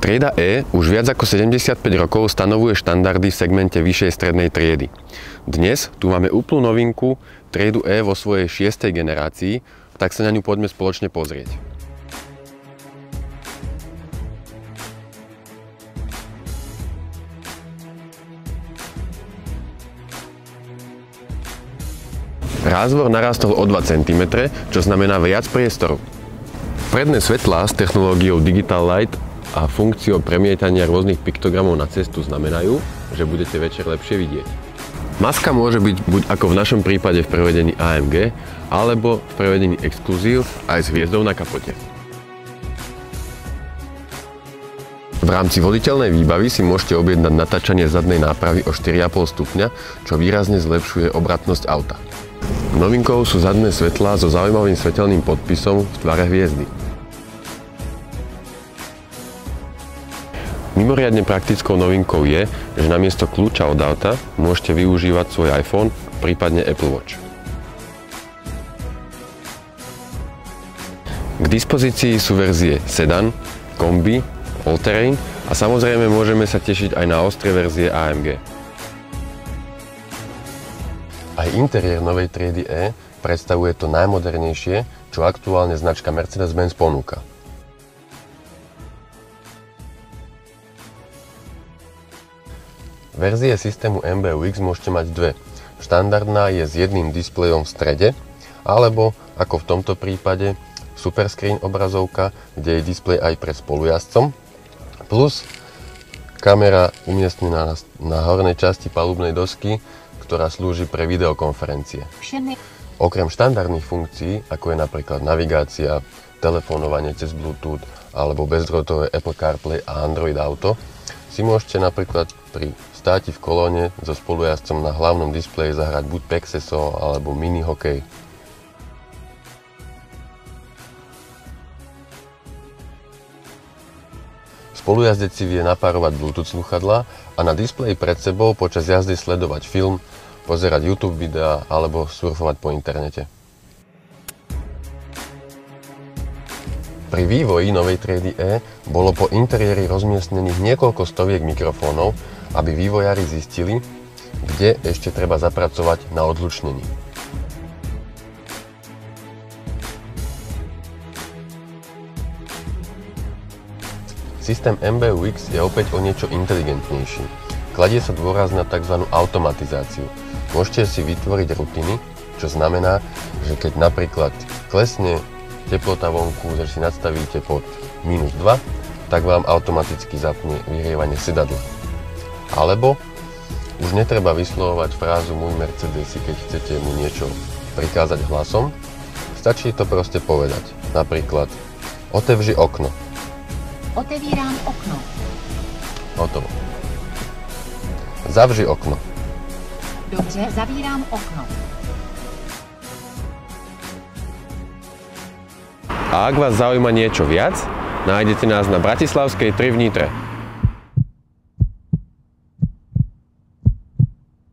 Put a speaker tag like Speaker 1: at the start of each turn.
Speaker 1: Trieda E už viac ako 75 rokov stanovuje štandardy v segmente vyššej strednej triedy. Dnes tu máme úplnú novinku, triedu E vo svojej 6. generácii, tak sa na ňu poďme spoločne pozrieť. Rázvor narastol o 2 cm, čo znamená viac priestoru. Predné svetlá s technológiou Digital Light a funkciou premietania rôznych piktogramov na cestu znamenajú, že budete večer lepšie vidieť. Maska môže byť buď ako v našom prípade v prevedení AMG, alebo v prevedení Exclusive aj s hviezdou na kapote. V rámci voliteľnej výbavy si môžete objednať natáčanie zadnej nápravy o 4,5 stupňa, čo výrazne zlepšuje obratnosť auta. Novinkou sú zadné svetlá so zaujímavým svetelným podpisom v tvare hviezdy. Mimoriadne praktickou novinkou je, že namiesto kľúča od auta môžete využívať svoj iPhone, prípadne Apple Watch. K dispozícii sú verzie Sedan, Kombi, All-Terrain a samozrejme môžeme sa tešiť aj na ostré verzie AMG. Aj interiér novej triedy E predstavuje to najmodernejšie, čo aktuálne značka Mercedes-Benz ponúka. Verzie systému MBUX môžete mať dve. Štandardná je s jedným displejom v strede, alebo, ako v tomto prípade, Superscreen obrazovka, kde je displej aj pre spolujazdcom, plus kamera umiestnená na hornej časti palubnej dosky, ktorá slúži pre videokonferencie. Okrem štandardných funkcií, ako je napríklad navigácia, telefonovanie cez Bluetooth alebo bezdrôtové Apple CarPlay a Android Auto, si môžete napríklad pri státi v kolóne so spolujazdcom na hlavnom displeji zahrať buď Pexeso alebo mini hokej. Spolujazdec si vie napárovať Bluetooth slúchadlá a na displeji pred sebou počas jazdy sledovať film, pozerať YouTube videá alebo surfovať po internete. Pri vývoji novej triedy E bolo po interiéri rozmiestnených niekoľko stoviek mikrofónov, aby vývojári zistili, kde ešte treba zapracovať na odhlučnení. Systém MBUX je opäť o niečo inteligentnejší. Kladie sa dôraz na tzv. Automatizáciu. Môžete si vytvoriť rutiny, čo znamená, že keď napríklad klesne teplota vonku, že si nastavíte pod -2, tak vám automaticky zapne vyhrievanie sedadla. Alebo už netreba vyslovovať frázu môj Mercedes, keď chcete mu niečo prikázať hlasom. Stačí to proste povedať. Napríklad otevři okno.
Speaker 2: Otevírám okno.
Speaker 1: Hotovo. Zavři okno.
Speaker 2: Dobře, zavírám okno.
Speaker 1: A ak vás zaujíma niečo viac, nájdete nás na Bratislavskej 3 v Nitre.